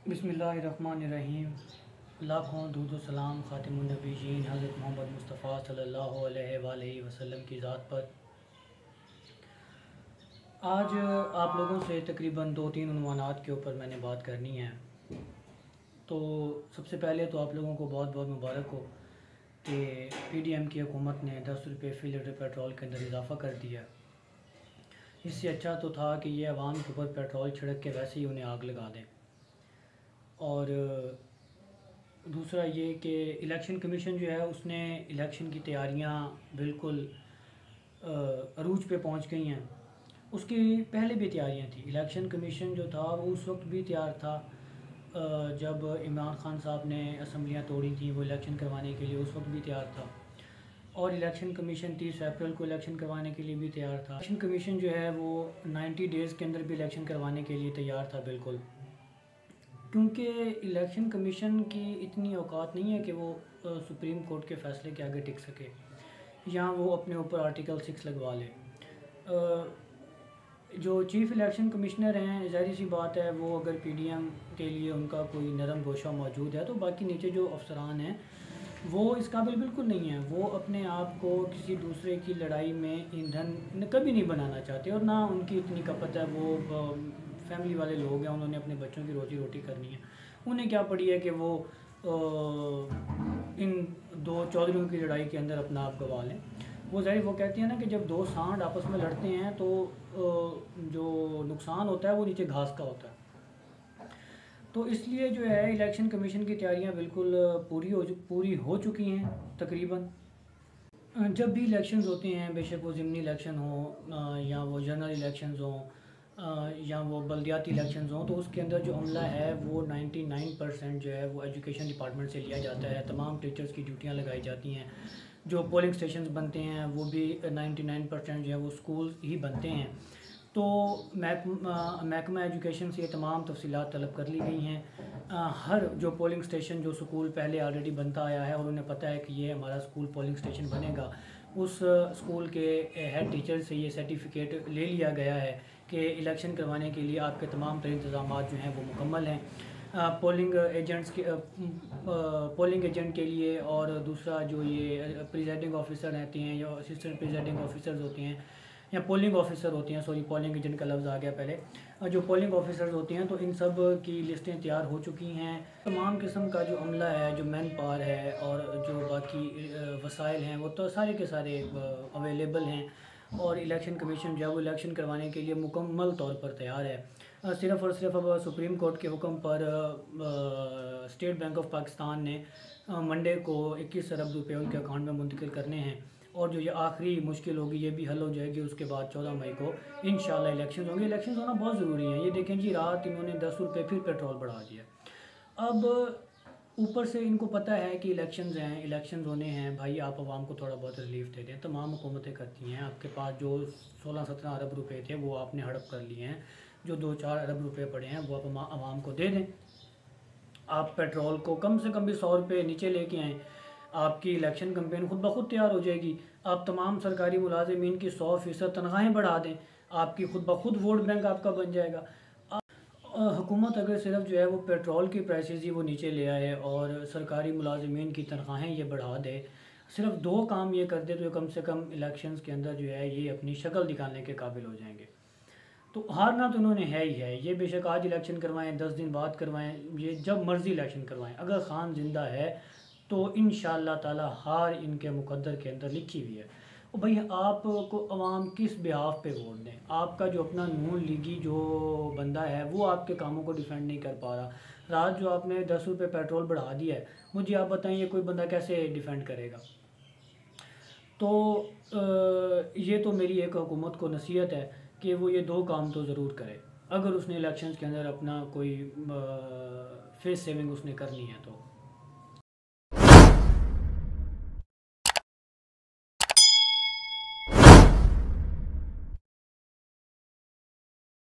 बिस्मिल्लाहिर्रहमानिर्रहीम। लाखों दूध व सलाम ख़ातिमुन नबीयीन हज़रत मोहम्मद मुस्तफ़ा सल्लल्लाहु अलैहि वसल्लम की ज़ात पर। आज आप लोगों से तकरीबन 2-3 उन्वानात के ऊपर मैंने बात करनी है। तो सबसे पहले तो आप लोगों को बहुत बहुत मुबारक हो कि PDM की हुकूमत ने 10 रुपये फ़ी लीटर पेट्रोल के अंदर इजाफ़ा कर दिया। इससे अच्छा तो था कि ये आवाम के ऊपर पेट्रोल छिड़क के वैसे ही उन्हें आग लगा दें। और दूसरा ये कि इलेक्शन कमीशन जो है उसने इलेक्शन की तैयारियां बिल्कुल अरूज पे पहुंच गई हैं। उसकी पहले भी तैयारियां थी। इलेक्शन कमीशन जो था वो उस वक्त भी तैयार था जब इमरान खान साहब ने असम्बलियां तोड़ी थी, वो इलेक्शन करवाने के लिए उस वक्त भी तैयार था। और इलेक्शन कमीशन 30 अप्रैल को इलेक्शन करवाने के लिए भी तैयार था। इलेक्शन कमीशन जो है वो 90 डेज़ के अंदर भी इलेक्शन करवाने के लिए तैयार था बिल्कुल, क्योंकि इलेक्शन कमीशन की इतनी औकात नहीं है कि वो सुप्रीम कोर्ट के फ़ैसले के आगे टिक सके या वो अपने ऊपर आर्टिकल 6 लगवा ले। जो चीफ़ इलेक्शन कमिश्नर हैं, ज़ाहिर सी बात है वो अगर PDM के लिए उनका कोई नरम गोशा मौजूद है तो बाकी नीचे जो अफसरान हैं वो इस काबिल बिल्कुल नहीं है। वो अपने आप को किसी दूसरे की लड़ाई में ईंधन कभी नहीं बनाना चाहते और ना उनकी इतनी खपत है। वो फैमिली वाले लोग हैं, उन्होंने अपने बच्चों की रोजी रोटी करनी है। उन्हें क्या पड़ी है कि वो इन दो चौधरियों की लड़ाई के अंदर अपना आप गंवा लें। वो ज़ाहिर वो कहती हैं ना कि जब दो सांड आपस में लड़ते हैं तो जो नुकसान होता है वो नीचे घास का होता है। तो इसलिए जो है इलेक्शन कमीशन की तैयारियां बिल्कुल पूरी हो चुकी हैं तकरीबन। जब भी इलेक्शंस होते हैं, बेशक वो ज़िमनी इलेक्शन हो या वो जनरल इलेक्शंस हों या वो बल्दियाती इलेक्शंस हों, तो उसके अंदर जो अमला है वो 99% जो है वो एजुकेशन डिपार्टमेंट से लिया जाता है। तमाम टीचर्स की ड्यूटियां लगाई जाती हैं। जो पोलिंग स्टेशंस बनते हैं वो भी 99% जो है वो स्कूल ही बनते हैं। तो महकमा एजुकेशन से ये तमाम तफसीलात तलब कर ली गई हैं। हर जो पोलिंग स्टेशन जो स्कूल पहले ऑलरेडी बनता आया है और उन्हें पता है कि ये हमारा स्कूल पोलिंग स्टेशन बनेगा, उस स्कूल के हेड टीचर से ये सर्टिफिकेट ले लिया गया है कि इलेक्शन करवाने के लिए आपके तमाम तर इंतज़ाम जो हैं वो मुकम्मल हैं। पोलिंग एजेंट के लिए और दूसरा जो ये प्रिजाइडिंग ऑफिसर रहते हैं या असिस्टेंट प्रिजाइडिंग ऑफिसर्स होते हैं या पोलिंग ऑफिसर होते हैं, सॉरी पोलिंग एजेंट का लफ्ज़ आ गया पहले। जो पोलिंग ऑफिसर्स होते हैं तो इन सब की लिस्टें तैयार हो चुकी हैं। तमाम किस्म का जो अमला है, जो मैन पावर है और जो बाकी वसाइल हैं वो तो सारे के सारे अवेलेबल हैं। और इलेक्शन कमीशन जो है वो इलेक्शन करवाने के लिए मुकम्मल तौर पर तैयार है। सिर्फ़ और सिर्फ अब सुप्रीम कोर्ट के हुक्म पर स्टेट बैंक ऑफ पाकिस्तान ने मंडे को 21 अरब रुपये उनके अकाउंट में मुंतकिल करने हैं और जो ये आखिरी मुश्किल होगी ये भी हल हो जाएगी। उसके बाद 14 मई को इंशाल्लाह इलेक्शन होंगे। इलेक्शन होना बहुत ज़रूरी है। ये देखें जी, रात इन्होंने 10 रुपये फिर पेट्रोल बढ़ा दिया। अब ऊपर से इनको पता है कि इलेक्शंस हैं, इलेक्शंस होने हैं, भाई आप आवाम को थोड़ा बहुत रिलीफ दे दें। तमाम हुकूमतें करती हैं। आपके पास जो 16-17 अरब रुपये थे वो आपने हड़प कर लिए हैं। जो 2-4 अरब रुपये पड़े हैं वो आप आवाम को दे दें। आप पेट्रोल को कम से कम भी 100 रुपये नीचे लेके आएँ, आपकी इलेक्शन कैंपेन खुद ब खुद तैयार हो जाएगी। आप तमाम सरकारी मुलाजिमीन की 100% तनख्वाहें बढ़ा दें, आपकी खुद ब खुद वोट बैंक आपका बन जाएगा। हुकूमत अगर सिर्फ जो है वो पेट्रोल की प्राइसेस ही वो नीचे ले आए और सरकारी मुलाजिमीन की तनख्वाहें ये बढ़ा दे, सिर्फ 2 काम ये कर दे तो कम से कम इलेक्शंस के अंदर जो है ये अपनी शक्ल दिखाने के काबिल हो जाएंगे। तो हारना तो उन्होंने है ही है। ये बेशक आज इलेक्शन करवाएं, 10 दिन बाद करवाएं, ये जब मर्ज़ी इलेक्शन करवाएं, अगर ख़ान ज़िंदा है तो इंशाअल्लाह ताला हार इनके मुकद्दर के अंदर लिखी हुई है। और भाई आपको अवाम किस बिहाफ पे वोट दें? आपका जो अपना नून लीगी जो बंदा है वो आपके कामों को डिफेंड नहीं कर पा रहा। रात जो आपने 10 रुपये पेट्रोल बढ़ा दिया है, मुझे आप बताइए कोई बंदा कैसे डिफेंड करेगा? तो ये तो मेरी एक हुकूमत को नसीहत है कि वो ये 2 काम तो ज़रूर करे अगर उसने इलेक्शंस के अंदर अपना कोई फेस सेविंग उसने करनी है तो।